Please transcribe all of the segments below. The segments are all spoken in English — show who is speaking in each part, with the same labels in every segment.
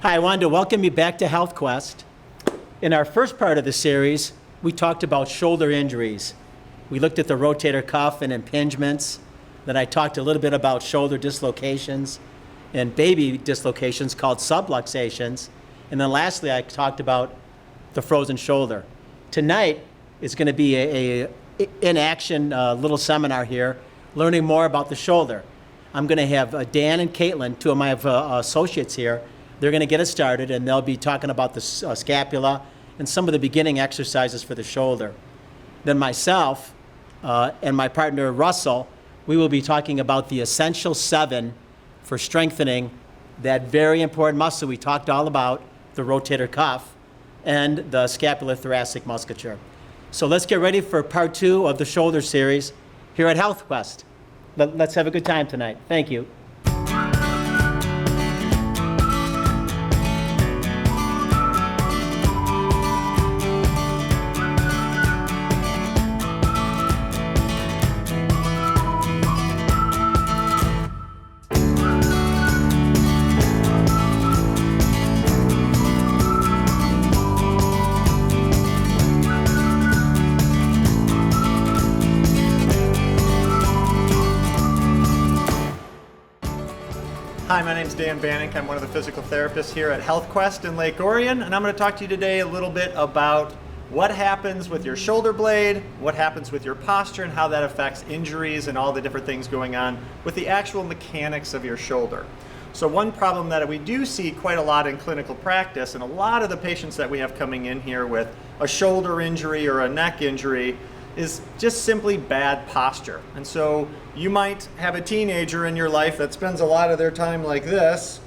Speaker 1: Hi, I wanted to welcome you back to HealthQuest. In our first part of the series, we talked about shoulder injuries. We looked at the rotator cuff and impingements. Then I talked a little bit about shoulder dislocations and baby dislocations called subluxations. And then lastly, I talked about the frozen shoulder. Tonight is going to be a in-action little seminar here, learning more about the shoulder. I'm going to have Dan and Caitlin, two of my associates here. They're going to get us started, and they'll be talking about the scapula and some of the beginning exercises for the shoulder. Then myself and my partner Russell, we will be talking about the essential 7 for strengthening that very important muscle we talked all about, the rotator cuff and the scapulothoracic musculature. So let's get ready for part 2 of the shoulder series here at HealthQuest. Let's have a good time tonight. Thank you.
Speaker 2: Hi, my name is Dan Bannock. I'm one of the physical therapists here at HealthQuest in Lake Orion, and I'm going to talk to you today a little bit about what happens with your shoulder blade, what happens with your posture, and how that affects injuries and all the different things going on with the actual mechanics of your shoulder. So one problem that we do see quite a lot in clinical practice, and a lot of the patients that we have coming in here with a shoulder injury or a neck injury, is just simply bad posture. And so you might have a teenager in your life that spends a lot of their time like this,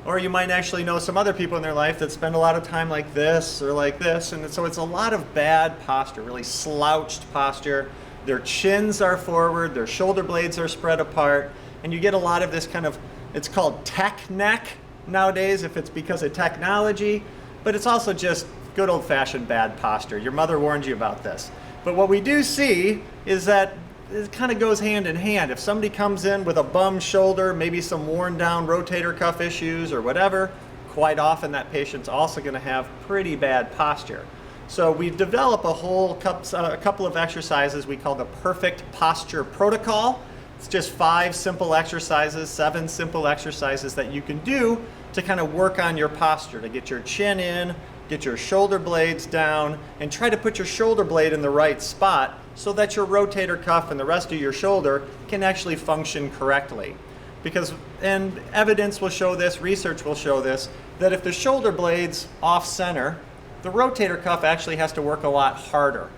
Speaker 2: or you might actually know some other people in their life that spend a lot of time like this or like this. And so it's a lot of bad posture, really slouched posture. Their chins are forward, their shoulder blades are spread apart, and you get a lot of this kind of, it's called tech neck nowadays if it's because of technology, but it's also just good old-fashioned bad posture. Your mother warned you about this. But what we do see is that it kind of goes hand in hand. If somebody comes in with a bum shoulder, maybe some worn down rotator cuff issues or whatever, quite often that patient's also going to have pretty bad posture. So we develop a couple of exercises we call the Perfect Posture Protocol. It's just 5 simple exercises, 7 simple exercises that you can do to kind of work on your posture, to get your chin in, get your shoulder blades down, and try to put your shoulder blade in the right spot so that your rotator cuff and the rest of your shoulder can actually function correctly. Because, and evidence will show this, research will show this, that if the shoulder blade's off center, the rotator cuff actually has to work a lot harder.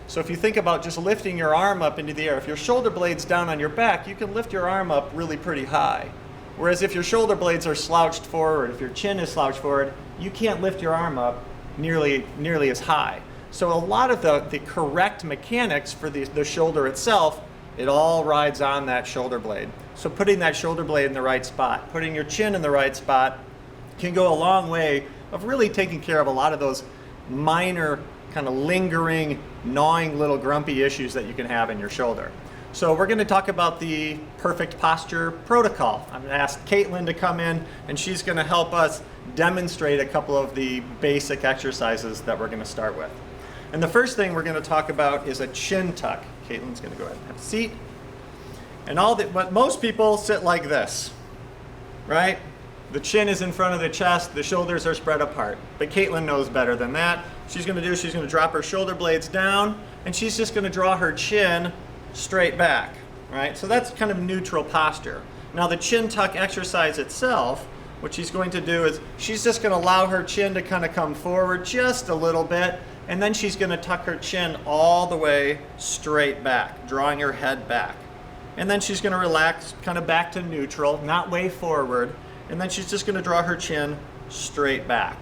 Speaker 2: So if you think about just lifting your arm up into the air, if your shoulder blade's down on your back, you can lift your arm up really pretty high. Whereas if your shoulder blades are slouched forward, if your chin is slouched forward, you can't lift your arm up nearly as high. So a lot of the correct mechanics for the shoulder itself, it all rides on that shoulder blade. So putting that shoulder blade in the right spot, putting your chin in the right spot can go a long way of really taking care of a lot of those minor kind of lingering, gnawing little grumpy issues that you can have in your shoulder. So we're going to talk about the Perfect Posture Protocol. I'm going to ask Caitlin to come in, and she's going to help us demonstrate a couple of the basic exercises that we're going to start with. And the first thing we're going to talk about is a chin tuck. Caitlin's going to go ahead and have a seat. And but most people sit like this, right? The chin is in front of the chest, the shoulders are spread apart. But Caitlin knows better than that. She's going to drop her shoulder blades down, and she's just going to draw her chin straight back, right? So that's kind of neutral posture. Now the chin tuck exercise itself, what she's going to do is she's just going to allow her chin to kind of come forward just a little bit, and then she's going to tuck her chin all the way straight back, drawing her head back. And then she's going to relax kind of back to neutral, not way forward, and then she's just going to draw her chin straight back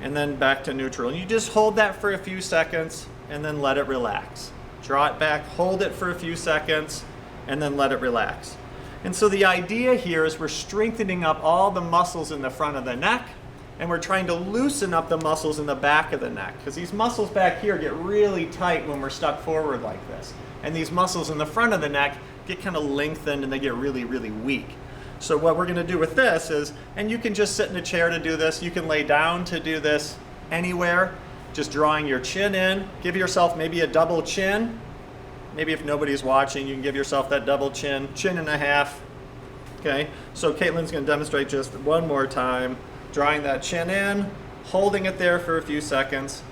Speaker 2: and then back to neutral. And you just hold that for a few seconds and then let it relax. Draw it back, hold it for a few seconds, and then let it relax. And so the idea here is we're strengthening up all the muscles in the front of the neck, and we're trying to loosen up the muscles in the back of the neck, because these muscles back here get really tight when we're stuck forward like this. And these muscles in the front of the neck get kind of lengthened and they get really, really weak. So what we're gonna do with this is, and you can just sit in a chair to do this, you can lay down to do this anywhere, just drawing your chin in. Give yourself maybe a double chin. Maybe if nobody's watching, you can give yourself that double chin, chin and a half. Okay, so Caitlin's gonna demonstrate just one more time, drawing that chin in, holding it there for a few seconds,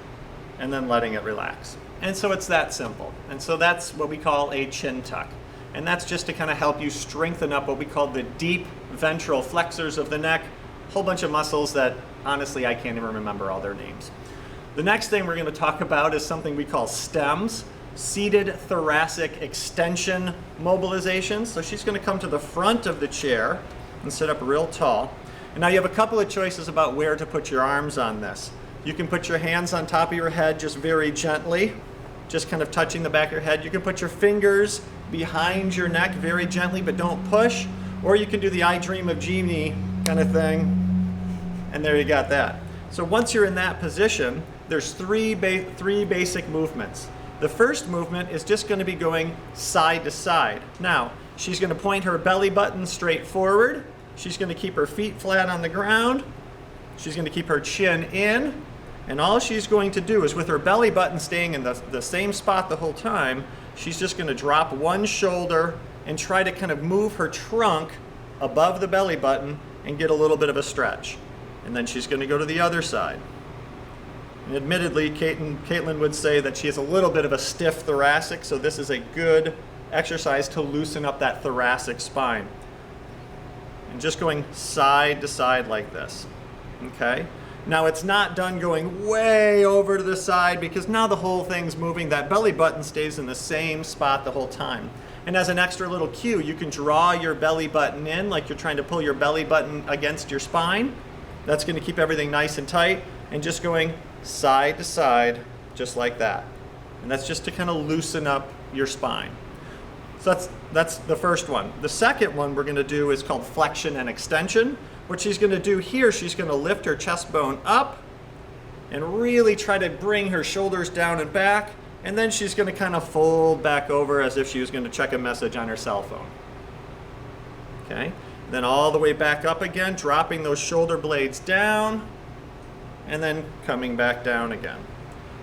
Speaker 2: and then letting it relax. And so it's that simple. And so that's what we call a chin tuck. And that's just to kind of help you strengthen up what we call the deep ventral flexors of the neck, a whole bunch of muscles that honestly I can't even remember all their names. The next thing we're going to talk about is something we call STEMs, seated thoracic extension mobilizations. So she's going to come to the front of the chair and sit up real tall. And now you have a couple of choices about where to put your arms on this. You can put your hands on top of your head just very gently, just kind of touching the back of your head. You can put your fingers behind your neck very gently, but don't push. Or you can do the I Dream of Jeannie kind of thing, and there you got that. So once you're in that position, there's three basic movements. The first movement is just going to be going side to side. Now, she's going to point her belly button straight forward. She's going to keep her feet flat on the ground. She's going to keep her chin in. And all she's going to do is, with her belly button staying in the same spot the whole time, she's just going to drop one shoulder and try to kind of move her trunk above the belly button and get a little bit of a stretch. And then she's going to go to the other side. And admittedly, Caitlin would say that she has a little bit of a stiff thoracic, so this is a good exercise to loosen up that thoracic spine. And just going side to side like this, okay? Now it's not done going way over to the side because now the whole thing's moving. That belly button stays in the same spot the whole time. And as an extra little cue, you can draw your belly button in like you're trying to pull your belly button against your spine. That's going to keep everything nice and tight, and just going side to side just like that. And that's just to kind of loosen up your spine. So that's the first one. The second one we're going to do is called flexion and extension. What she's going to do here, she's going to lift her chest bone up and really try to bring her shoulders down and back, and then she's going to kind of fold back over as if she was going to check a message on her cell phone. Okay? Then all the way back up again, dropping those shoulder blades down, and then coming back down again.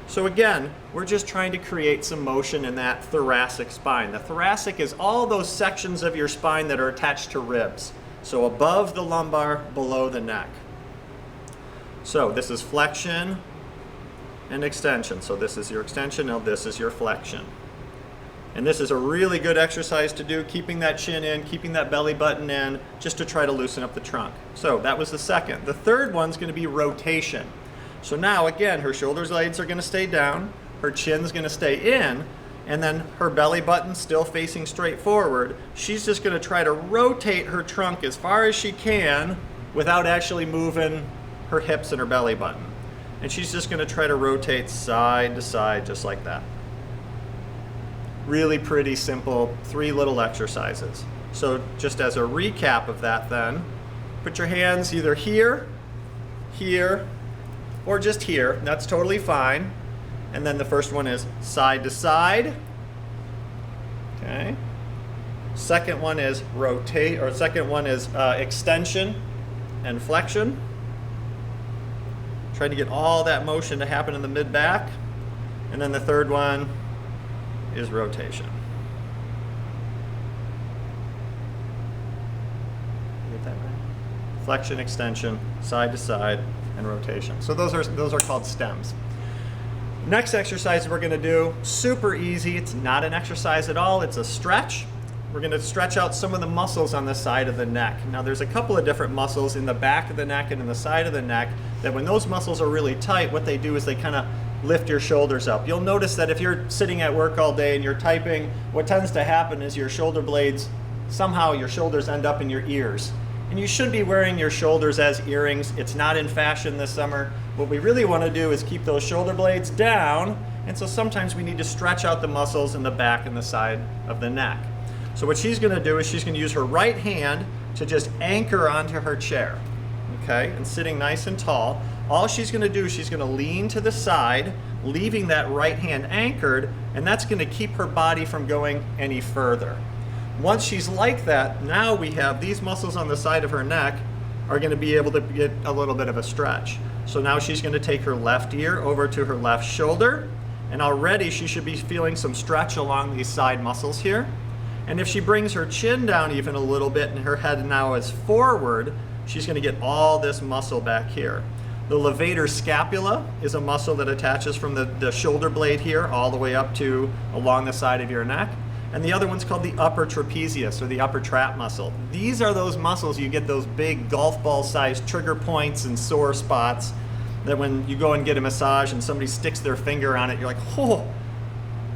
Speaker 2: So again, we're just trying to create some motion in that thoracic spine. The thoracic is all those sections of your spine that are attached to ribs. So above the lumbar, below the neck. So this is flexion and extension. So this is your extension, now this is your flexion. And this is a really good exercise to do, keeping that chin in, keeping that belly button in, just to try to loosen up the trunk. So that was the second. The third one's going to be rotation. So now again, her shoulder blades are going to stay down, her chin's going to stay in, and then her belly button still facing straight forward. She's just going to try to rotate her trunk as far as she can without actually moving her hips and her belly button. And she's just going to try to rotate side to side just like that. Really pretty simple, 3 little exercises. So just as a recap of that then, put your hands either here, here, or just here. That's totally fine. And then the first one is side to side. Okay. Second one is rotate, or second one is extension and flexion. Try to get all that motion to happen in the mid-back. And then the third one is rotation. Get that right? Flexion, extension, side to side, and rotation. So those are called stems. Next exercise we're going to do, super easy. It's not an exercise at all. It's a stretch. We're going to stretch out some of the muscles on the side of the neck. Now there's a couple of different muscles in the back of the neck and in the side of the neck that when those muscles are really tight, what they do is they kind of lift your shoulders up. You'll notice that if you're sitting at work all day and you're typing, what tends to happen is your shoulder blades, somehow your shoulders end up in your ears. And you should be wearing your shoulders as earrings. It's not in fashion this summer. What we really want to do is keep those shoulder blades down, and so sometimes we need to stretch out the muscles in the back and the side of the neck. So what she's going to do is she's going to use her right hand to just anchor onto her chair, okay, and sitting nice and tall. All she's going to do is she's going to lean to the side, leaving that right hand anchored, and that's going to keep her body from going any further. Once she's like that, now we have these muscles on the side of her neck are going to be able to get a little bit of a stretch. So now she's going to take her left ear over to her left shoulder, and already she should be feeling some stretch along these side muscles here. And if she brings her chin down even a little bit and her head now is forward, she's going to get all this muscle back here. The levator scapula is a muscle that attaches from the shoulder blade here all the way up to along the side of your neck. And the other one's called the upper trapezius, or the upper trap muscle. These are those muscles you get those big golf ball sized trigger points and sore spots that when you go and get a massage and somebody sticks their finger on it, you're like, oh,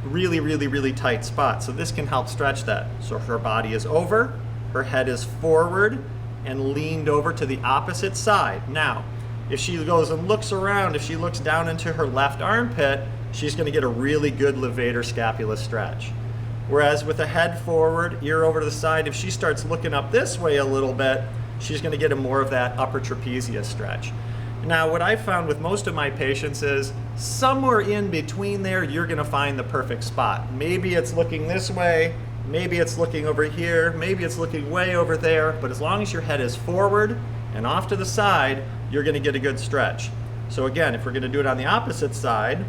Speaker 2: really, really, really tight spot. So this can help stretch that. So her body is over, her head is forward and leaned over to the opposite side. Now, if she goes and looks around, if she looks down into her left armpit, she's going to get a really good levator scapula stretch. Whereas with the head forward, ear over to the side, if she starts looking up this way a little bit, she's going to get more of that upper trapezius stretch. Now, what I found with most of my patients is somewhere in between there, you're going to find the perfect spot. Maybe it's looking this way, maybe it's looking over here, maybe it's looking way over there, but as long as your head is forward and off to the side, you're going to get a good stretch. So again, if we're going to do it on the opposite side,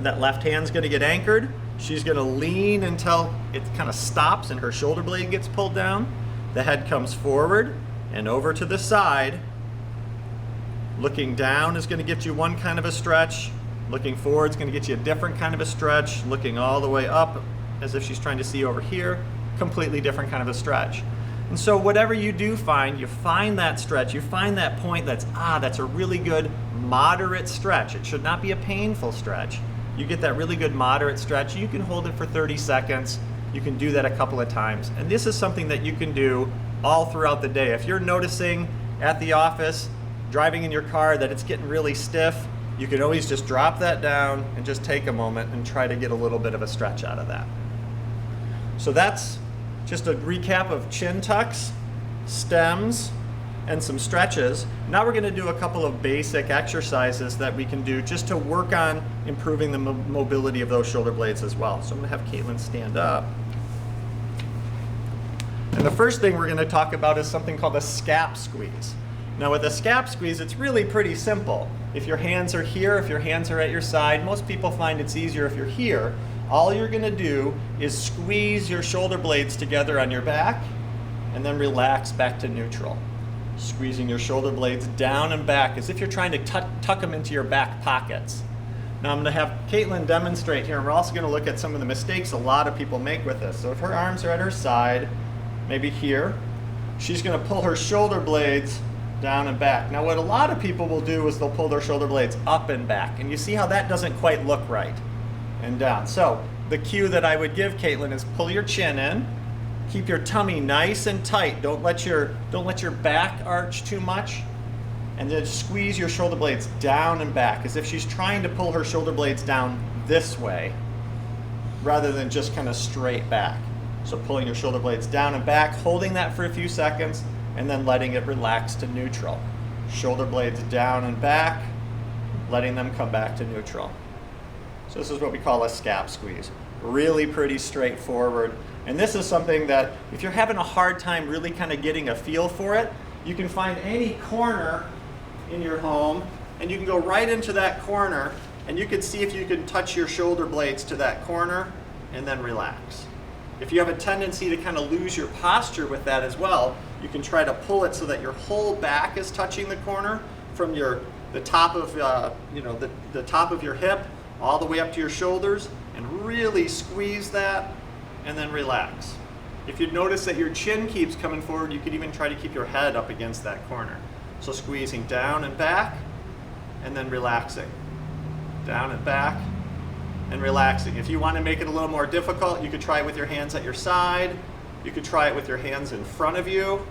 Speaker 2: that left hand's going to get anchored. She's going to lean until it kind of stops and her shoulder blade gets pulled down. The head comes forward and over to the side. Looking down is going to get you one kind of a stretch. Looking forward is going to get you a different kind of a stretch. Looking all the way up as if she's trying to see over here, completely different kind of a stretch. And so whatever you do find, you find that stretch, you find that point that's a really good moderate stretch. It should not be a painful stretch. You get that really good moderate stretch. You can hold it for 30 seconds. You can do that a couple of times. And this is something that you can do all throughout the day. If you're noticing at the office, driving in your car, that it's getting really stiff, you can always just drop that down and just take a moment and try to get a little bit of a stretch out of that. So that's just a recap of chin tucks, stems, and some stretches. Now we're going to do a couple of basic exercises that we can do just to work on improving the mobility of those shoulder blades as well. So I'm going to have Caitlin stand up. And the first thing we're going to talk about is something called a scap squeeze. Now with a scap squeeze, it's really pretty simple. If your hands are here, if your hands are at your side, most people find it's easier if you're here. All you're going to do is squeeze your shoulder blades together on your back and then relax back to neutral. Squeezing your shoulder blades down and back as if you're trying to tuck them into your back pockets. Now I'm going to have Caitlin demonstrate here, and we're also going to look at some of the mistakes a lot of people make with this. So if her arms are at her side, maybe here, she's going to pull her shoulder blades down and back. Now what a lot of people will do is they'll pull their shoulder blades up and back, and you see how that doesn't quite look right, and down. So the cue that I would give Caitlin is pull your chin in, keep your tummy nice and tight, don't let your back arch too much, and then squeeze your shoulder blades down and back as if she's trying to pull her shoulder blades down this way rather than just kind of straight back. So pulling your shoulder blades down and back, holding that for a few seconds, and then letting it relax to neutral. Shoulder blades down and back, letting them come back to neutral. So this is what we call a scap squeeze. Really pretty straightforward. And this is something that if you're having a hard time really kind of getting a feel for it, you can find any corner in your home and you can go right into that corner and you can see if you can touch your shoulder blades to that corner and then relax. If you have a tendency to kind of lose your posture with that as well, you can try to pull it so that your whole back is touching the corner from the top of the top of your hip all the way up to your shoulders, and really squeeze that and then relax. If you notice that your chin keeps coming forward, you could even try to keep your head up against that corner. So squeezing down and back and then relaxing. Down and back and relaxing. If you want to make it a little more difficult, you could try it with your hands at your side. You could try it with your hands in front of you.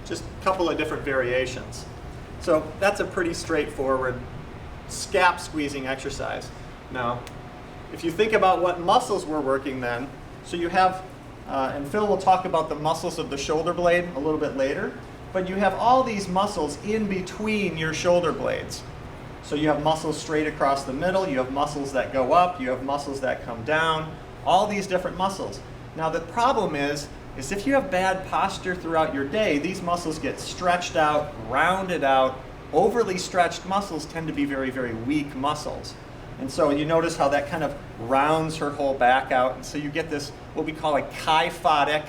Speaker 2: Just a couple of different variations. So that's a pretty straightforward scap squeezing exercise. Now, if you think about what muscles we're working then, so you have, and Phil will talk about the muscles of the shoulder blade a little bit later, but you have all these muscles in between your shoulder blades. So you have muscles straight across the middle, you have muscles that go up, you have muscles that come down, all these different muscles. Now the problem is if you have bad posture throughout your day, these muscles get stretched out, rounded out. Overly stretched muscles tend to be very, very weak muscles. And so you notice how that kind of rounds her whole back out. And so you get this, what we call a kyphotic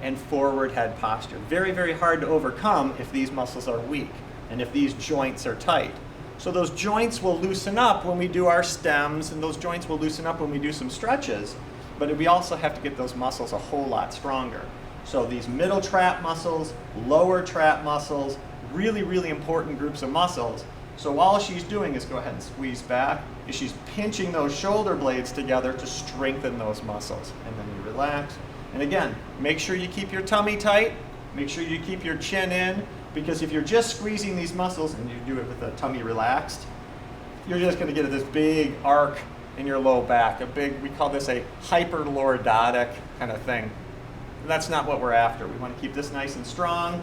Speaker 2: and forward head posture. Very, very hard to overcome if these muscles are weak and if these joints are tight. So those joints will loosen up when we do our stems, and those joints will loosen up when we do some stretches. But we also have to get those muscles a whole lot stronger. So these middle trap muscles, lower trap muscles, really, really important groups of muscles. So all she's doing is go ahead and squeeze back, is she's pinching those shoulder blades together to strengthen those muscles. And then you relax. And again, make sure you keep your tummy tight, make sure you keep your chin in, because if you're just squeezing these muscles and you do it with the tummy relaxed, you're just going to get this big arc in your low back, we call this a hyperlordotic kind of thing. And that's not what we're after. We want to keep this nice and strong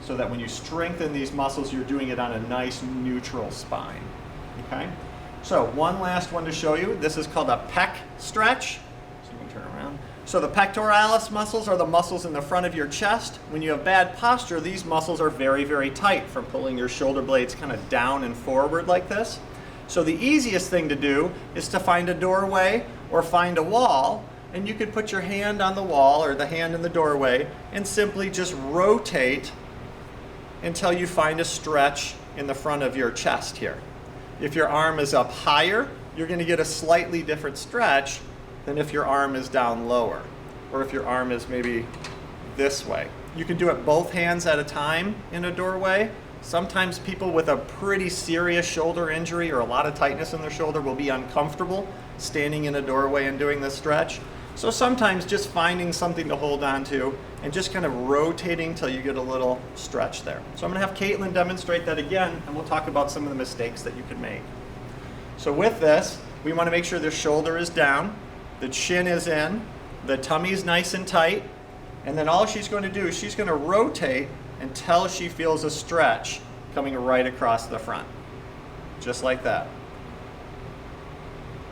Speaker 2: so that when you strengthen these muscles, you're doing it on a nice neutral spine. Okay? So one last one to show you. This is called a pec stretch. So you can turn around. So the pectoralis muscles are the muscles in the front of your chest. When you have bad posture, these muscles are very, very tight from pulling your shoulder blades kind of down and forward like this. So the easiest thing to do is to find a doorway or find a wall, and you could put your hand on the wall or the hand in the doorway and simply just rotate until you find a stretch in the front of your chest here. If your arm is up higher, you're going to get a slightly different stretch than if your arm is down lower, or if your arm is maybe this way. You can do it both hands at a time in a doorway. Sometimes people with a pretty serious shoulder injury or a lot of tightness in their shoulder will be uncomfortable standing in a doorway and doing this stretch. So sometimes just finding something to hold on to and just kind of rotating till you get a little stretch there. So I'm going to have Caitlin demonstrate that again, and we'll talk about some of the mistakes that you can make. So with this, we want to make sure the shoulder is down, the chin is in, the tummy is nice and tight, and then all she's going to do is she's going to rotate until she feels a stretch coming right across the front, just like that.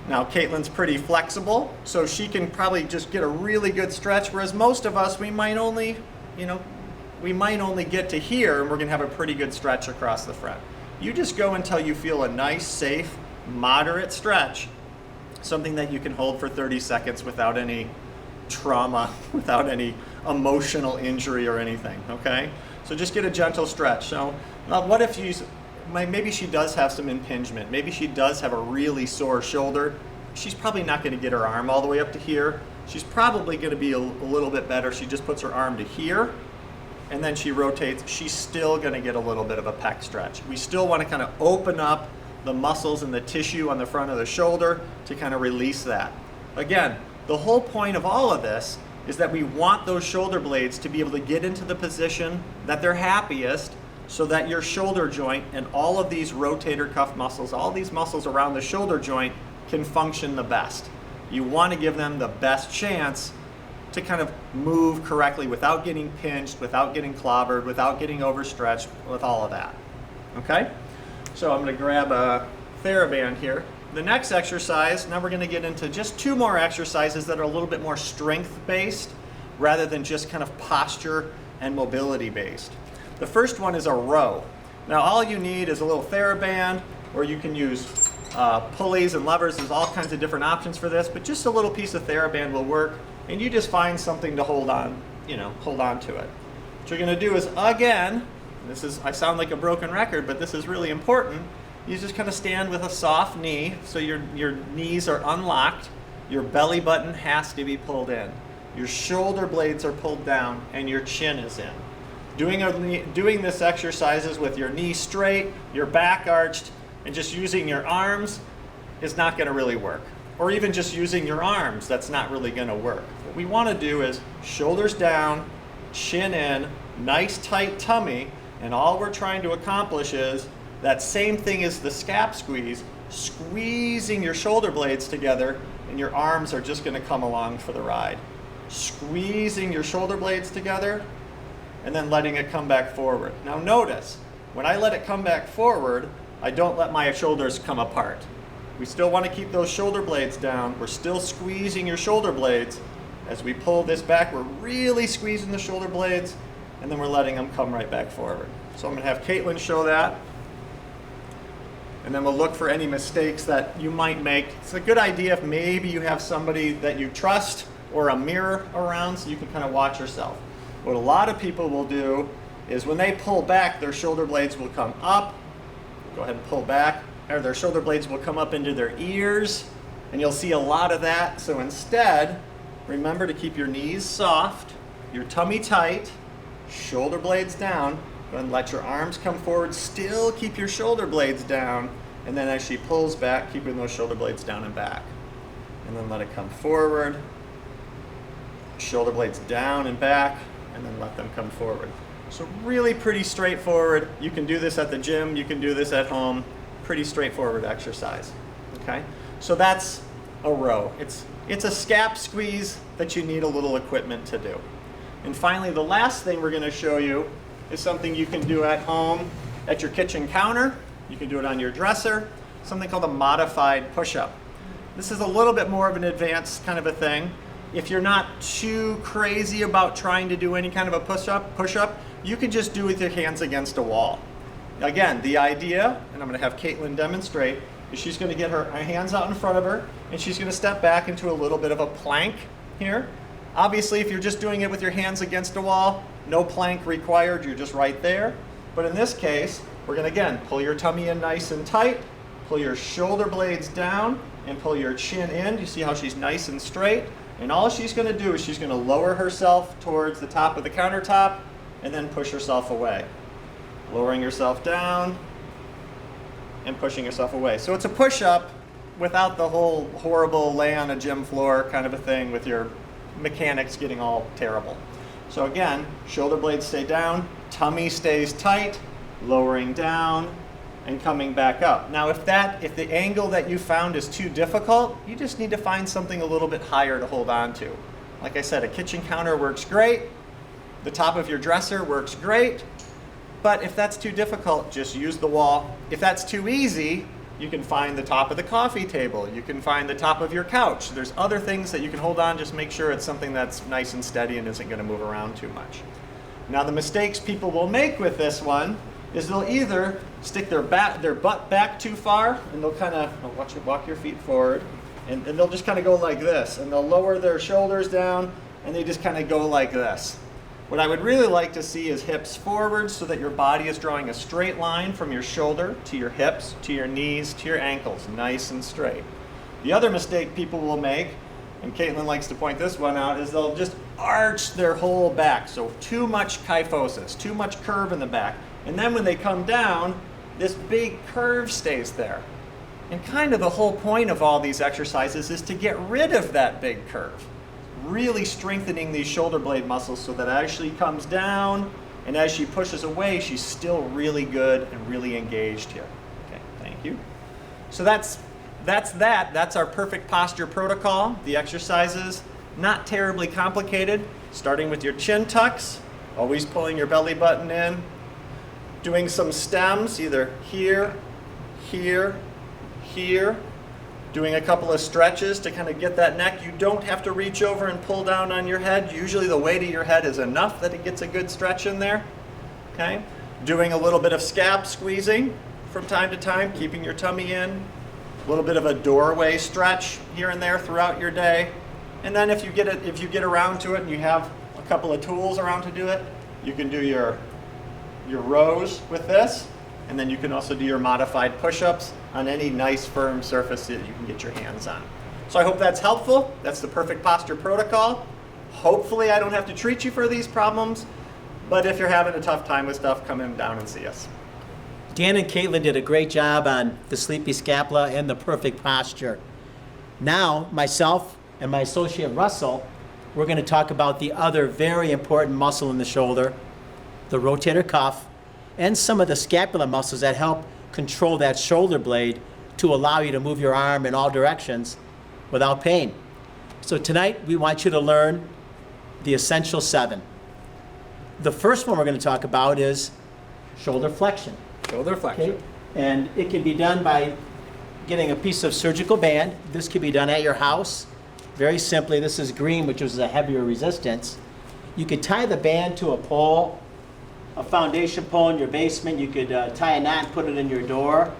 Speaker 2: Now Caitlin's pretty flexible, so she can probably just get a really good stretch, whereas most of us, we might only get to here and we're gonna have a pretty good stretch across the front. You just go until you feel a nice, safe, moderate stretch, something that you can hold for 30 seconds without any trauma, without any emotional injury or anything, okay? So just get a gentle stretch. So now what if maybe she does have some impingement, maybe she does have a really sore shoulder. She's probably not going to get her arm all the way up to here. She's probably going to be a little bit better. She just puts her arm to here and then she rotates. She's still going to get a little bit of a pec stretch. We still want to kind of open up the muscles and the tissue on the front of the shoulder to kind of release that. Again, the whole point of all of this is that we want those shoulder blades to be able to get into the position that they're happiest, so that your shoulder joint and all of these rotator cuff muscles, all these muscles around the shoulder joint can function the best. You want to give them the best chance to kind of move correctly without getting pinched, without getting clobbered, without getting overstretched, with all of that. Okay? So I'm going to grab a TheraBand here. The next exercise, now we're going to get into just 2 more exercises that are a little bit more strength-based rather than just kind of posture and mobility-based. The first one is a row. Now all you need is a little TheraBand, or you can use pulleys and levers. There's all kinds of different options for this, but just a little piece of TheraBand will work, and you just find something to hold on, hold on to it. What you're going to do is, again, I sound like a broken record, but this is really important. You just kind of stand with a soft knee, so your knees are unlocked, your belly button has to be pulled in, your shoulder blades are pulled down, and your chin is in. Doing this exercises with your knee straight, your back arched, and just using your arms is not going to really work. Or even just using your arms, that's not really going to work. What we want to do is shoulders down, chin in, nice tight tummy, and all we're trying to accomplish is that same thing as the scap squeeze, squeezing your shoulder blades together, and your arms are just going to come along for the ride. Squeezing your shoulder blades together, and then letting it come back forward. Now notice, when I let it come back forward, I don't let my shoulders come apart. We still want to keep those shoulder blades down. We're still squeezing your shoulder blades, As we pull this back, we're really squeezing the shoulder blades, and then we're letting them come right back forward. So I'm going to have Caitlin show that. And then we'll look for any mistakes that you might make. It's a good idea if maybe you have somebody that you trust or a mirror around so you can kind of watch yourself. What a lot of people will do is when they pull back, their shoulder blades will come up. Go ahead and pull back, or their shoulder blades will come up into their ears, and you'll see a lot of that. So instead, remember to keep your knees soft, your tummy tight, shoulder blades down, and let your arms come forward. Still keep your shoulder blades down, and then as she pulls back, keeping those shoulder blades down and back. And then let it come forward, shoulder blades down and back, and then let them come forward. So really pretty straightforward. You can do this at the gym, you can do this at home. Pretty straightforward exercise, okay? So that's a row. It's a scap squeeze that you need a little equipment to do. And finally, the last thing we're gonna show you is something you can do at home at your kitchen counter. You can do it on your dresser, something called a modified push-up. This is a little bit more of an advanced kind of a thing. If you're not too crazy about trying to do any kind of a push-up, you can just do it with your hands against a wall. Again, the idea, and I'm gonna have Caitlin demonstrate, is she's gonna get her hands out in front of her, and she's gonna step back into a little bit of a plank here. Obviously, if you're just doing it with your hands against a wall, no plank required, you're just right there. But in this case, we're gonna, again, pull your tummy in nice and tight, pull your shoulder blades down, and pull your chin in. You see how she's nice and straight? And all she's gonna do is she's gonna lower herself towards the top of the countertop, and then push herself away. Lowering yourself down, and pushing yourself away. So it's a push-up without the whole horrible lay on a gym floor kind of a thing with your mechanics getting all terrible. So again, shoulder blades stay down, tummy stays tight, lowering down, and coming back up. Now if the angle that you found is too difficult, you just need to find something a little bit higher to hold on to. Like I said, a kitchen counter works great, the top of your dresser works great, but if that's too difficult, just use the wall. If that's too easy, you can find the top of the coffee table, you can find the top of your couch. There's other things that you can hold on, just make sure it's something that's nice and steady and isn't gonna move around too much. Now the mistakes people will make with this one is they'll either stick their butt back too far, and they'll kind of, walk your feet forward, and they'll just kind of go like this, and they'll lower their shoulders down, and they just kind of go like this. What I would really like to see is hips forward so that your body is drawing a straight line from your shoulder to your hips, to your knees, to your ankles, nice and straight. The other mistake people will make, and Caitlin likes to point this one out, is they'll just arch their whole back. So too much kyphosis, too much curve in the back. And then when they come down, this big curve stays there. And kind of the whole point of all these exercises is to get rid of that big curve. Really strengthening these shoulder blade muscles so that as she comes down and as she pushes away, she's still really good and really engaged here. Okay, thank you. So that's our perfect posture protocol. The exercises, not terribly complicated, starting with your chin tucks, always pulling your belly button in, doing some stems, either here, here, here, doing a couple of stretches to kind of get that neck. You don't have to reach over and pull down on your head. Usually the weight of your head is enough that it gets a good stretch in there. Okay? Doing a little bit of scap squeezing from time to time, keeping your tummy in. A little bit of a doorway stretch here and there throughout your day. And then if you get around to it and you have a couple of tools around to do it, you can do your rows with this. And then you can also do your modified push-ups on any nice firm surface that you can get your hands on. So I hope that's helpful. That's the perfect posture protocol. Hopefully I don't have to treat you for these problems, but if you're having a tough time with stuff, come in down and see us.
Speaker 1: Dan and Caitlin did a great job on the sleepy scapula and the perfect posture. Now, myself and my associate Russell, we're going to talk about the other very important muscle in the shoulder, the rotator cuff, and some of the scapular muscles that help control that shoulder blade to allow you to move your arm in all directions without pain. So tonight, we want you to learn the essential 7. The first one we're going to talk about is shoulder flexion.
Speaker 2: Shoulder flexion.
Speaker 1: Okay? And it can be done by getting a piece of surgical band. This can be done at your house. very simply, this is green, which is a heavier resistance. You could tie the band to a pole, a foundation pole in your basement. You could tie a knot and put it in your door.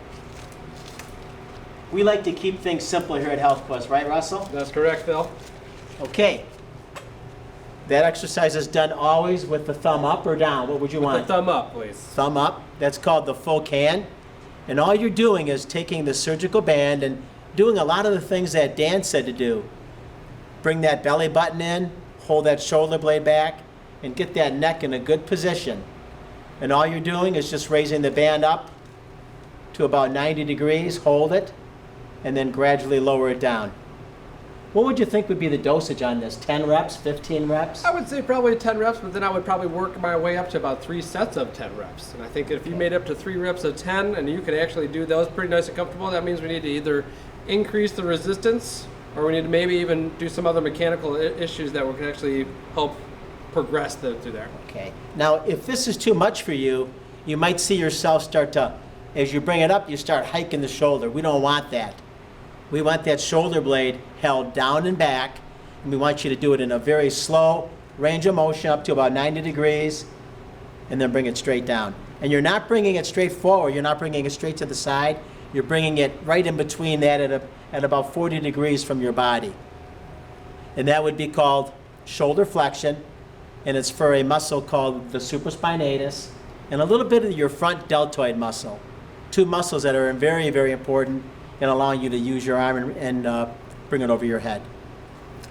Speaker 1: We like to keep things simple here at HealthQuest, right, Russell?
Speaker 3: That's correct, Phil.
Speaker 1: Okay. That exercise is done always with the thumb up or down. What would you want?
Speaker 3: The thumb up, please.
Speaker 1: Thumb up. That's called the full can. And all you're doing is taking the surgical band and doing a lot of the things that Dan said to do. Bring that belly button in, hold that shoulder blade back, and get that neck in a good position. And all you're doing is just raising the band up to about 90 degrees, hold it, and then gradually lower it down. What would you think would be the dosage on this? 10 reps, 15 reps?
Speaker 3: I would say probably 10 reps, but then I would probably work my way up to about 3 sets of 10 reps. And I think if you made up to 3 reps of 10 and you could actually do those pretty nice and comfortable, that means we need to either increase the resistance or we need to maybe even do some other mechanical issues that can actually help progress through there.
Speaker 1: Okay. Now, if this is too much for you, you might see yourself start to, as you bring it up, you start hiking the shoulder. We don't want that. We want that shoulder blade held down and back, and we want you to do it in a very slow range of motion up to about 90 degrees, and then bring it straight down. And you're not bringing it straight forward. You're not bringing it straight to the side. You're bringing it right in between that at about 40 degrees from your body. And that would be called shoulder flexion, and it's for a muscle called the supraspinatus and a little bit of your front deltoid muscle. 2 muscles that are very, very important in allowing you to use your arm and bring it over your head.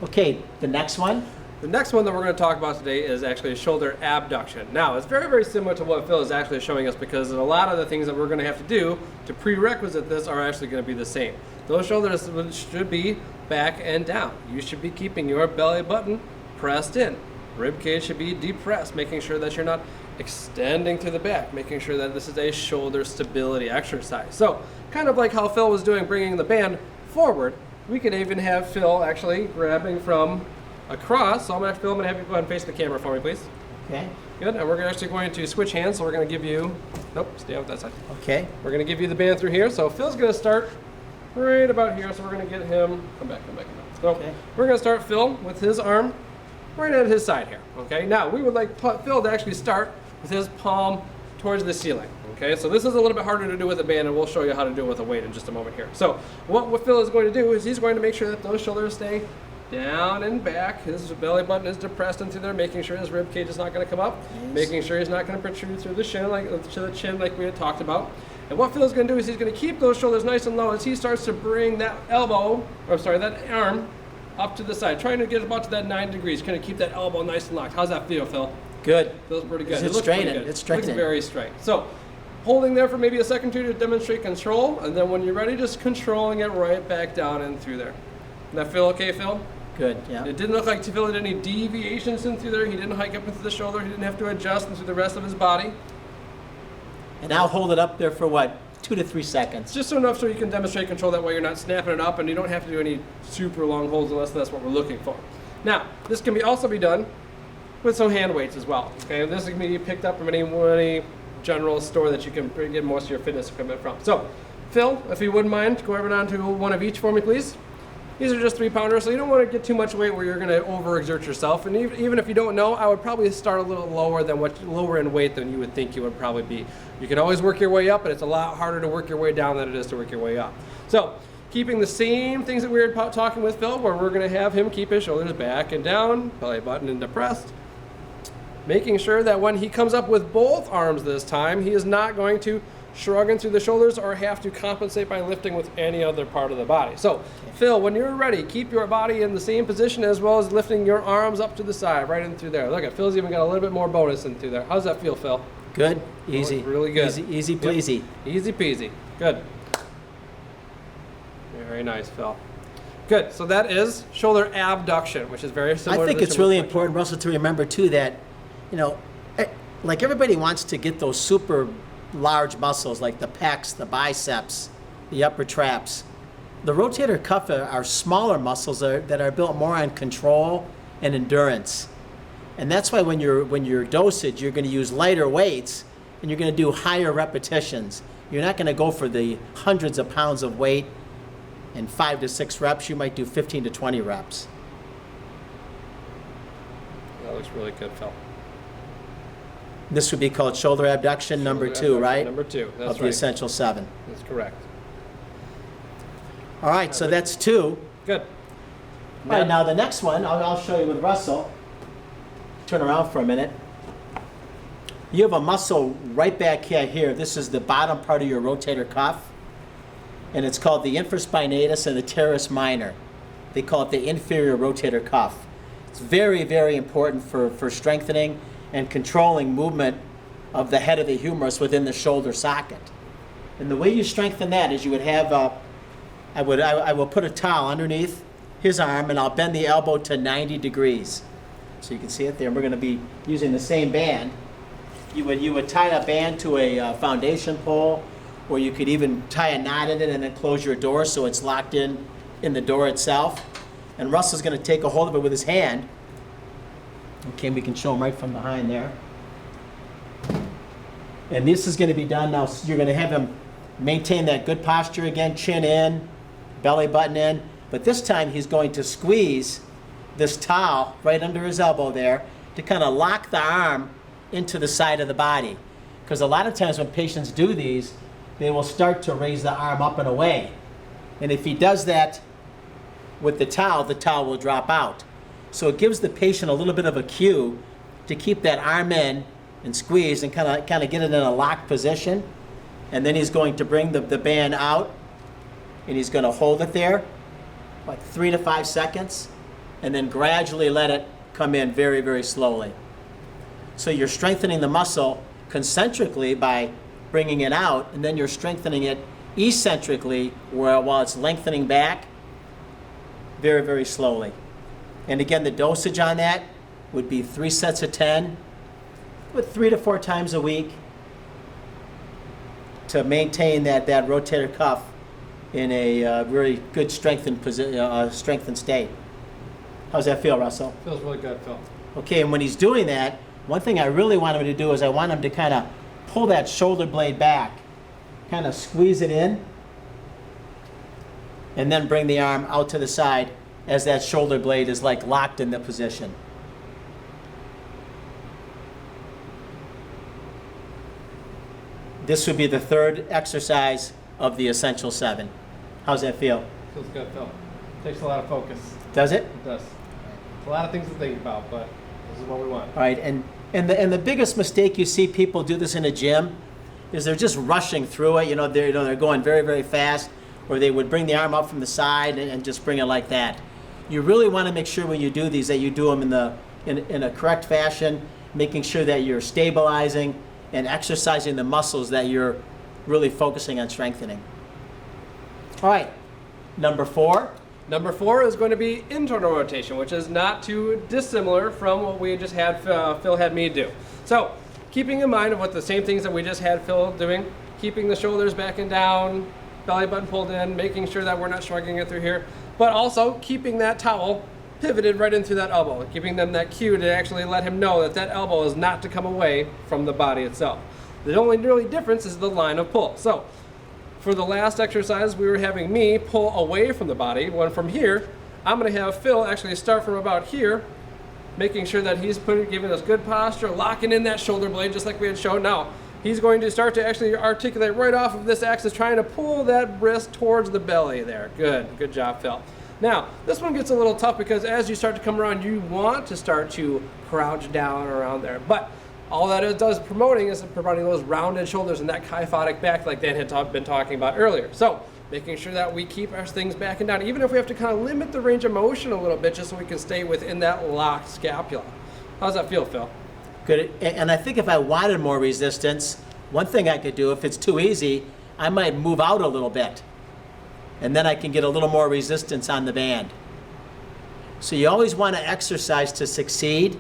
Speaker 1: Okay, the next one.
Speaker 3: The next one that we're going to talk about today is actually shoulder abduction. Now, it's very, very similar to what Phil is actually showing us because a lot of the things that we're going to have to do to prerequisite this are actually going to be the same. Those shoulders should be back and down. You should be keeping your belly button pressed in. Rib cage should be depressed, making sure that you're not extending to the back, making sure that this is a shoulder stability exercise. So, kind of like how Phil was doing, bringing the band forward, we could even have Phil actually grabbing from across. So I'm going to have you go ahead and face the camera for me, please.
Speaker 1: Okay.
Speaker 3: Good, and we're actually going to switch hands, so we're going to give you, nope, stay out that side.
Speaker 1: Okay.
Speaker 3: We're going to give you the band through here. So Phil's going to start right about here, so we're going to get him, come back. So
Speaker 1: Okay.
Speaker 3: we're going to start Phil with his arm right at his side here, okay? Now, we would like Phil to actually start with his palm towards the ceiling, okay? So this is a little bit harder to do with a band, and we'll show you how to do it with a weight in just a moment here. So what Phil is going to do is he's going to make sure that those shoulders stay down and back. His belly button is depressed into there, making sure his rib cage is not going to come up, making sure he's not going to protrude through the chin like we had talked about. And what Phil's going to do is he's going to keep those shoulders nice and low as he starts to bring that that arm up to the side, trying to get about to that 9 degrees. Kind of keep that elbow nice and locked. How's that feel, Phil?
Speaker 1: Good.
Speaker 3: Feels pretty good.
Speaker 1: It's straightened. It's straightened.
Speaker 3: Looks very straight. So, holding there for maybe a second or two to demonstrate control, and then when you're ready, just controlling it right back down and through there. Does that feel okay, Phil?
Speaker 1: Good, yeah.
Speaker 3: It didn't look like Phil had any deviations in through there. He didn't hike up into the shoulder. He didn't have to adjust into the rest of his body.
Speaker 1: And now hold it up there for what? 2 to 3 seconds.
Speaker 3: Just enough so you can demonstrate control. That way you're not snapping it up, and you don't have to do any super long holds unless that's what we're looking for. Now, this can also be done with some hand weights as well. Okay, this can be picked up from any general store that you can get most of your fitness equipment from. So, Phil, if you wouldn't mind, go over down to one of each for me, please. These are just 3-pounders, so you don't want to get too much weight where you're going to overexert yourself. And even if you don't know, I would probably start a little lower in weight than you would think you would probably be. You can always work your way up, but it's a lot harder to work your way down than it is to work your way up. So, keeping the same things that we were talking with Phil, where we're going to have him keep his shoulders back and down, belly button and depressed. Making sure that when he comes up with both arms this time, he is not going to shrug in through the shoulders or have to compensate by lifting with any other part of the body. So, Phil, when you're ready, keep your body in the same position as well as lifting your arms up to the side, right in through there. Look at Phil's even got a little bit more bonus in through there. How's that feel, Phil?
Speaker 1: Good. Easy.
Speaker 3: Really good.
Speaker 1: Easy peasy.
Speaker 3: Yep. Easy peasy. Good. Very nice, Phil. Good. So that is shoulder abduction, which is very similar.
Speaker 1: I think it's really important, Russell, to remember too that, like everybody wants to get those super large muscles like the pecs, the biceps, the upper traps. The rotator cuff are smaller muscles that are built more on control and endurance. And that's why when you're dosage, you're going to use lighter weights and you're going to do higher repetitions. You're not going to go for the hundreds of pounds of weight in 5 to 6 reps. You might do 15 to 20 reps.
Speaker 3: looks really good, Phil.
Speaker 1: This would be called shoulder abduction number
Speaker 3: Shoulder
Speaker 1: 2,
Speaker 3: abduction
Speaker 1: right?
Speaker 3: Number 2, that's
Speaker 1: Of the
Speaker 3: right.
Speaker 1: essential 7.
Speaker 3: That's correct.
Speaker 1: All right, so that's 2.
Speaker 3: Good.
Speaker 1: All right, now the next one, I'll show you with Russell. Turn around for a minute. You have a muscle right back here. This is the bottom part of your rotator cuff, and it's called the infraspinatus and the teres minor. They call it the inferior rotator cuff. It's very, very important for strengthening and controlling movement of the head of the humerus within the shoulder socket. And the way you strengthen that is you would have I will put a towel underneath his arm, and I'll bend the elbow to 90 degrees. So you can see it there. And we're going to be using the same band. You would tie a band to a foundation pole, or you could even tie a knot in it and then close your door so it's locked in the door itself. And Russell's going to take a hold of it with his hand. Okay, we can show him right from behind there. And this is going to be done now. You're going to have him maintain that good posture again, chin in, belly button in. But this time he's going to squeeze this towel right under his elbow there to kind of lock the arm into the side of the body. Because a lot of times when patients do these, they will start to raise the arm up and away. And if he does that with the towel will drop out. So it gives the patient a little bit of a cue to keep that arm in and squeeze and kind of get it in a locked position. And then he's going to bring the band out, and he's going to hold it there like 3 to 5 seconds, and then gradually let it come in very, very slowly. So you're strengthening the muscle concentrically by bringing it out, and then you're strengthening it eccentrically while it's lengthening back very, very slowly. And again, the dosage on that would be 3 sets of 10 with 3 to 4 times a week to maintain that rotator cuff in a really good strengthened state. How's that feel, Russell?
Speaker 3: Feels really good, Phil.
Speaker 1: Okay, and when he's doing that, one thing I really want him to do is I want him to kind of pull that shoulder blade back, kind of squeeze it in, and then bring the arm out to the side as that shoulder blade is like locked in the position. This would be the 3rd exercise of the Essential 7. How's that feel?
Speaker 3: Feels good, Phil. Takes a lot of focus.
Speaker 1: Does it?
Speaker 3: It does. It's a lot of things to think about, but this is what we want.
Speaker 1: All right, and the biggest mistake you see people do this in a gym is they're just rushing through it. They're going very, very fast, or they would bring the arm up from the side and just bring it like that. You really want to make sure when you do these that you do them in a correct fashion, making sure that you're stabilizing and exercising the muscles that you're really focusing on strengthening. All right, number 4.
Speaker 3: Number 4 is going to be internal rotation, which is not too dissimilar from what we just had Phil had me do. So, keeping in mind of what the same things that we just had Phil doing, keeping the shoulders back and down, belly button pulled in, making sure that we're not shrugging it through here, but also keeping that towel pivoted right into that elbow, giving them that cue to actually let him know that that elbow is not to come away from the body itself. The only really difference is the line of pull. So, for the last exercise, we were having me pull away from the body. When from here, I'm going to have Phil actually start from about here, making sure that he's giving us good posture, locking in that shoulder blade just like we had shown. Now, he's going to start to actually articulate right off of this axis, trying to pull that wrist towards the belly there. Good job, Phil. Now, this one gets a little tough because as you start to come around, you want to start to crouch down around there. But all that it does promoting is promoting those rounded shoulders and that kyphotic back like Dan had been talking about earlier. So making sure that we keep our things back and down, even if we have to kind of limit the range of motion a little bit just so we can stay within that locked scapula. How's that feel, Phil?
Speaker 1: Good. And I think if I wanted more resistance, one thing I could do, if it's too easy, I might move out a little bit. And then I can get a little more resistance on the band. So you always want to exercise to succeed.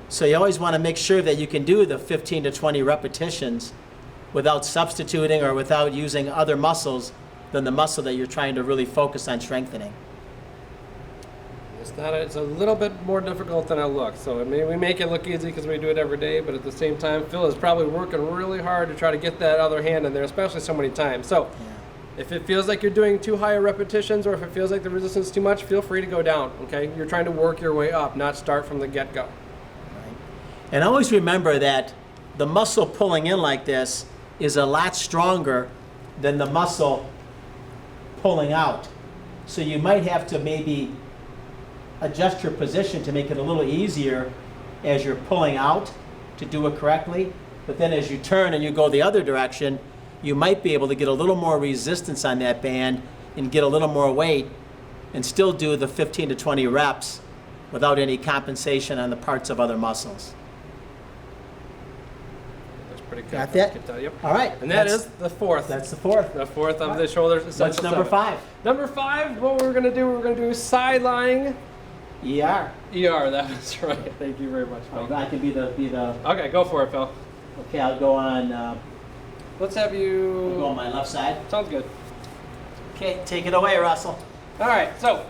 Speaker 1: So you always want to make sure that you can do the 15 to 20 repetitions without substituting or without using other muscles than the muscle that you're trying to really focus on strengthening.
Speaker 3: It's a little bit more difficult than it looks. So we make it look easy because we do it every day, but at the same time, Phil is probably working really hard to try to get that other hand in there, especially so many times. So If it feels like you're doing too high repetitions or if it feels like the resistance is too much, feel free to go down, okay? You're trying to work your way up, not start from the get-go.
Speaker 1: And always remember that the muscle pulling in like this is a lot stronger than the muscle pulling out. So you might have to maybe adjust your position to make it a little easier as you're pulling out to do it correctly. But then as you turn and you go the other direction, you might be able to get a little more resistance on that band and get a little more weight and still do the 15 to 20 reps without any compensation on the parts of other muscles.
Speaker 3: That's pretty good.
Speaker 1: Got that?
Speaker 3: I can tell you.
Speaker 1: All right.
Speaker 3: And that is the fourth.
Speaker 1: That's the fourth.
Speaker 3: The fourth of the shoulders.
Speaker 1: What's number 5?
Speaker 3: Number 5, what we're going to do side lying
Speaker 1: ER.
Speaker 3: ER. That was right. Thank you very much, Phil.
Speaker 1: I can be the.
Speaker 3: Okay, go for it, Phil.
Speaker 1: Okay, I'll go on.
Speaker 3: Let's have
Speaker 1: I'll go
Speaker 3: you.
Speaker 1: on my left side.
Speaker 3: Sounds good.
Speaker 1: Okay, take it away, Russell.
Speaker 3: All right, so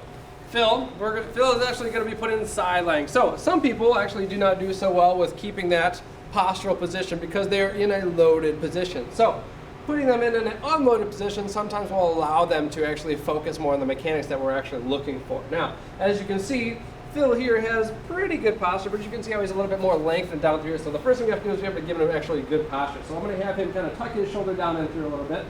Speaker 3: Phil is actually going to be put in side lying. So some people actually do not do so well with keeping that postural position because they're in a loaded position. So putting them in an unloaded position sometimes will allow them to actually focus more on the mechanics that we're actually looking for. Now, as you can see, Phil here has pretty good posture, but you can see how he's a little bit more lengthened down through here. So the first thing we have to do is we have to give him actually good posture. So I'm going to have him kind of tuck his shoulder down in through a little bit.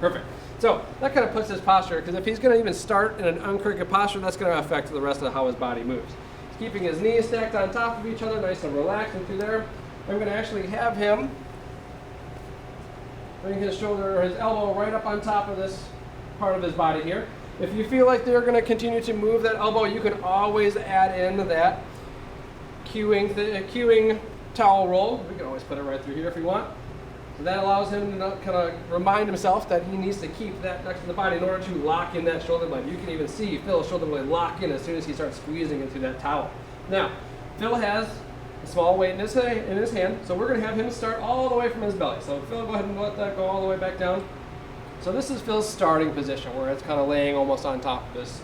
Speaker 3: Perfect. So that kind of puts his posture, because if he's going to even start in an uncrooked posture, that's going to affect the rest of how his body moves. He's keeping his knees stacked on top of each other, nice and relaxed into there. I'm going to actually have him bring his shoulder or his elbow right up on top of this part of his body here. If you feel like they're going to continue to move that elbow, you can always add in that cueing towel roll. We can always put it right through here if you want. So that allows him to kind of remind himself that he needs to keep that next to the body in order to lock in that shoulder blade. You can even see Phil's shoulder blade lock in as soon as he starts squeezing into that towel. Now, Phil has a small weight in his hand, so we're going to have him start all the way from his belly. So Phil, go ahead and let that go all the way back down. So this is Phil's starting position, where it's kind of laying almost on top of his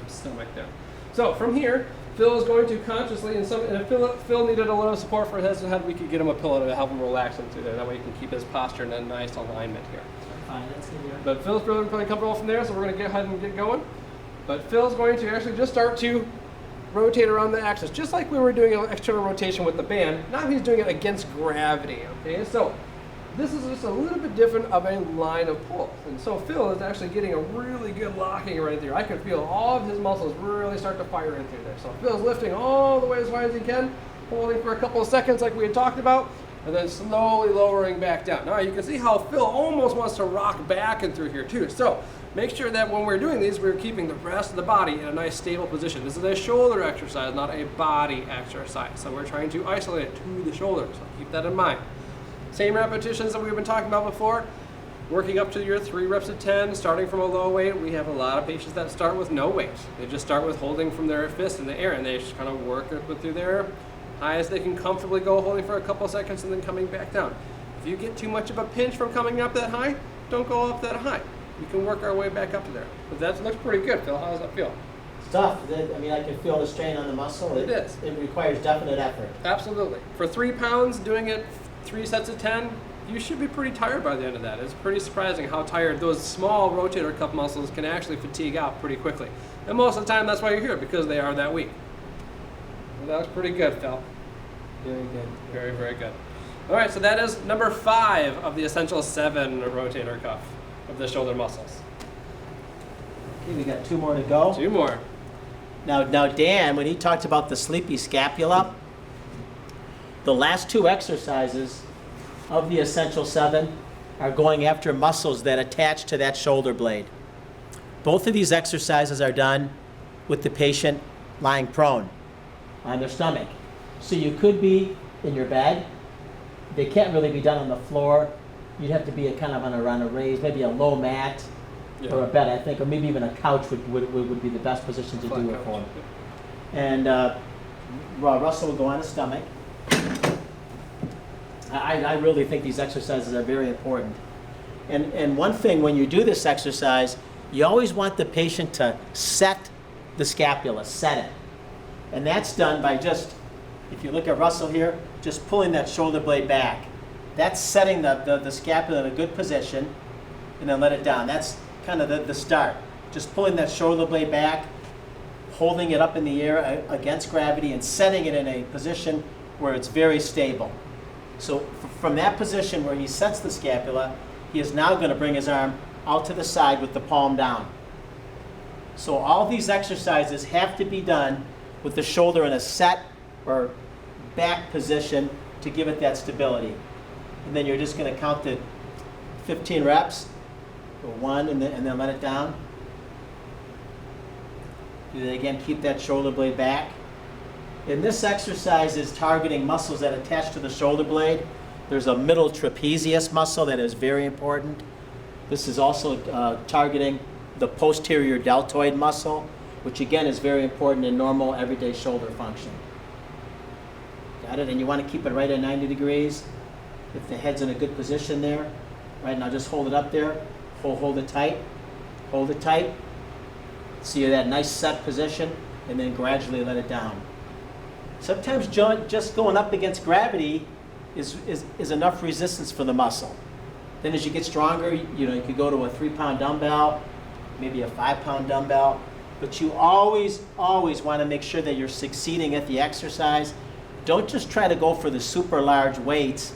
Speaker 3: stomach there. So from here, Phil is going to consciously, and if Phil needed a little support for his head, we could get him a pillow to help him relax into there. That way he can keep his posture in a nice alignment here.
Speaker 1: Fine, that's good here.
Speaker 3: But Phil's feeling pretty comfortable from there, so we're going to get ahead and get going. But Phil's going to actually just start to rotate around the axis, just like we were doing an external rotation with the band. Now he's doing it against gravity, okay? So this is just a little bit different of a line of pull. And so Phil is actually getting a really good locking right there. I can feel all of his muscles really start to fire in through there. So Phil's lifting all the way as wide as he can, holding for a couple of seconds like we had talked about, and then slowly lowering back down. Now you can see how Phil almost wants to rock back and through here too. So make sure that when we're doing these, we're keeping the rest of the body in a nice stable position. This is a shoulder exercise, not a body exercise. So we're trying to isolate it to the shoulder, so keep that in mind. Same repetitions that we've been talking about before, working up to your 3 reps of 10, starting from a low weight. We have a lot of patients that start with no weight. They just start with holding from their fist in the air, and they just kind of work up through there, high as they can comfortably go, holding for a couple of seconds and then coming back down. If you get too much of a pinch from coming up that high, don't go up that high. We can work our way back up to there. But that looks pretty good, Phil. How does that feel?
Speaker 1: It's tough. I mean, I can feel the strain on the muscle.
Speaker 3: It is.
Speaker 1: It requires definite effort.
Speaker 3: Absolutely. For 3 pounds, doing it 3 sets of 10, you should be pretty tired by the end of that. It's pretty surprising how tired those small rotator cuff muscles can actually fatigue out pretty quickly. And most of the time, that's why you're here, because they are that weak. Well, that was pretty good, Phil.
Speaker 1: Very good.
Speaker 3: Very, very good. All right, so that is number 5 of the essential 7 rotator cuff of the shoulder muscles.
Speaker 1: Okay, we got 2 more to go.
Speaker 3: 2 more.
Speaker 1: Now Dan, when he talked about the sleepy scapula, the last 2 exercises of the essential 7 are going after muscles that attach to that shoulder blade. Both of these exercises are done with the patient lying prone on their stomach. So you could be in your bed. They can't really be done on the floor. You'd have to be kind of on a raised, maybe a low mat or a bed, I think, or maybe even a couch would be the best position to do it for. And Russell will go on his stomach. I really think these exercises are very important. And one thing, when you do this exercise, you always want the patient to set the scapula, set it. And that's done by just, if you look at Russell here, just pulling that shoulder blade back. That's setting the scapula in a good position. and then let it down. That's kind of the start. Just pulling that shoulder blade back, holding it up in the air against gravity, and setting it in a position where it's very stable. So from that position where he sets the scapula, he is now going to bring his arm out to the side with the palm down. So all these exercises have to be done with the shoulder in a set or back position to give it that stability. And then you're just going to count to 15 reps. Go 1 and then let it down. Do that again, keep that shoulder blade back. And this exercise is targeting muscles that attach to the shoulder blade. There's a middle trapezius muscle that is very important. This is also targeting the posterior deltoid muscle, which again is very important in normal everyday shoulder function. Got it? And you want to keep it right at 90 degrees. If the head's in a good position there, right now just hold it up there. Hold it tight. Hold it tight. See that nice set position, and then gradually let it down. Sometimes just going up against gravity is enough resistance for the muscle. Then as you get stronger, you could go to a 3-pound dumbbell, maybe a 5-pound dumbbell, but you always want to make sure that you're succeeding at the exercise. Don't just try to go for the super large weights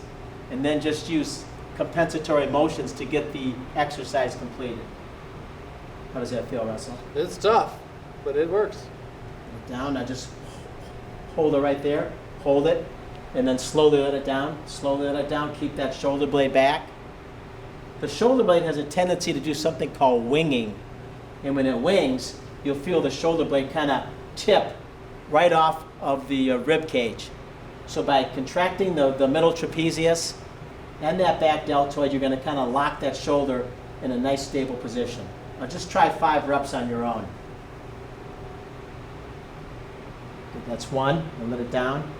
Speaker 1: and then just use compensatory motions to get the exercise completed. How does that feel, Russell?
Speaker 3: It's tough, but it works.
Speaker 1: Down, now just hold it right there, hold it, and then slowly let it down, slowly let it down, keep that shoulder blade back. The shoulder blade has a tendency to do something called winging, and when it wings, you'll feel the shoulder blade kind of tip right off of the rib cage. So by contracting the middle trapezius and that back deltoid, you're going to kind of lock that shoulder in a nice stable position. Now just try 5 reps on your own. That's 1, and let it down.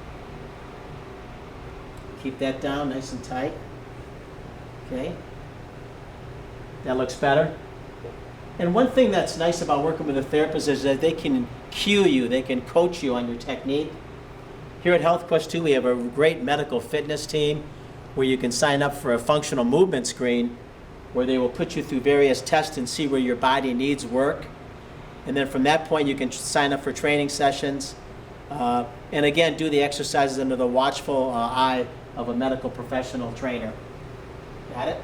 Speaker 1: Keep that down nice and tight. Okay. That looks better. And one thing that's nice about working with a therapist is that they can cue you, they can coach you on your technique. Here at HealthQuest too, we have a great medical fitness team where you can sign up for a functional movement screen where they will put you through various tests and see where your body needs work. And then from that point, you can sign up for training sessions. And again, do the exercises under the watchful eye of a medical professional trainer. Got it?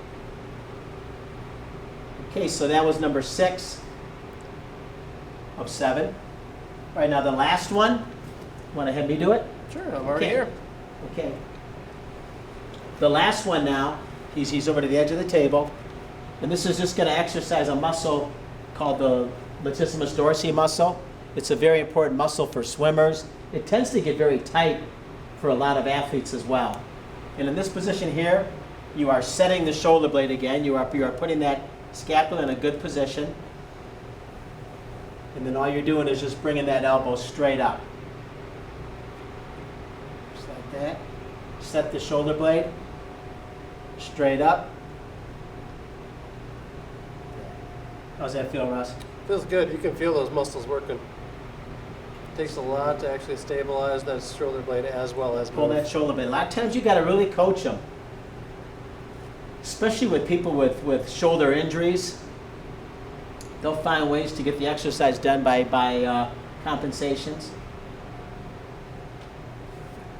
Speaker 1: Okay, so that was number 6 of 7. All right, now the last one. Want to have me do it?
Speaker 3: Sure, I'm already here.
Speaker 1: Okay. The last one now, he's over to the edge of the table. And this is just going to exercise a muscle called the latissimus dorsi muscle. It's a very important muscle for swimmers. It tends to get very tight for a lot of athletes as well. And in this position here, you are setting the shoulder blade again. You are putting that scapula in a good position. And then all you're doing is just bringing that elbow straight up. Just like that. Set the shoulder blade straight up. How's that feel, Russ?
Speaker 3: Feels good. You can feel those muscles working. Takes a lot to actually stabilize that shoulder blade as well as
Speaker 1: pull that shoulder blade. A lot of times you got to really coach them, especially with people with shoulder injuries. They'll find ways to get the exercise done by compensations.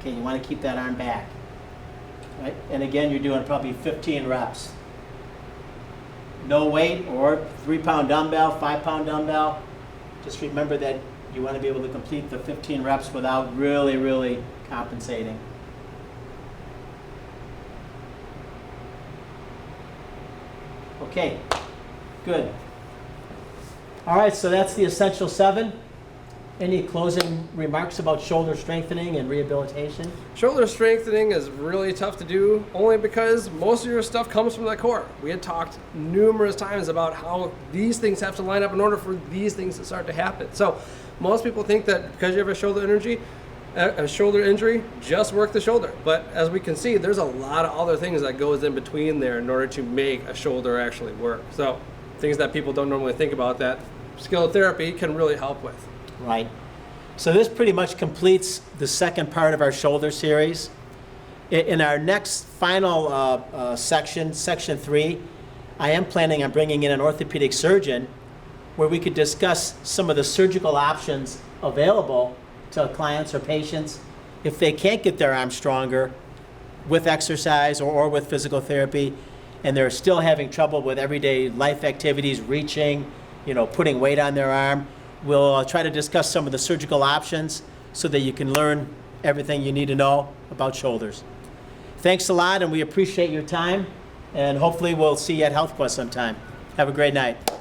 Speaker 1: Okay, you want to keep that arm back, right? And again, you're doing probably 15 reps. No weight or 3-pound dumbbell, 5-pound dumbbell. Just remember that you want to be able to complete the 15 reps without really compensating. Okay, good. All right, so that's the essential 7. Any closing remarks about shoulder strengthening and rehabilitation?
Speaker 3: Shoulder strengthening is really tough to do only because most of your stuff comes from the core. We had talked numerous times about how these things have to line up in order for these things to start to happen. So most people think that because you have a shoulder injury, just work the shoulder. But as we can see, there's a lot of other things that goes in between there in order to make a shoulder actually work. So things that people don't normally think about that skilled therapy can really help with.
Speaker 1: Right. So this pretty much completes the second part of our shoulder series. In our next final section, section 3, I am planning on bringing in an orthopedic surgeon where we could discuss some of the surgical options available to clients or patients if they can't get their arm stronger with exercise or with physical therapy, and they're still having trouble with everyday life activities, reaching, putting weight on their arm. We'll try to discuss some of the surgical options so that you can learn everything you need to know about shoulders. Thanks a lot, and we appreciate your time, and hopefully we'll see you at HealthQuest sometime. Have a great night.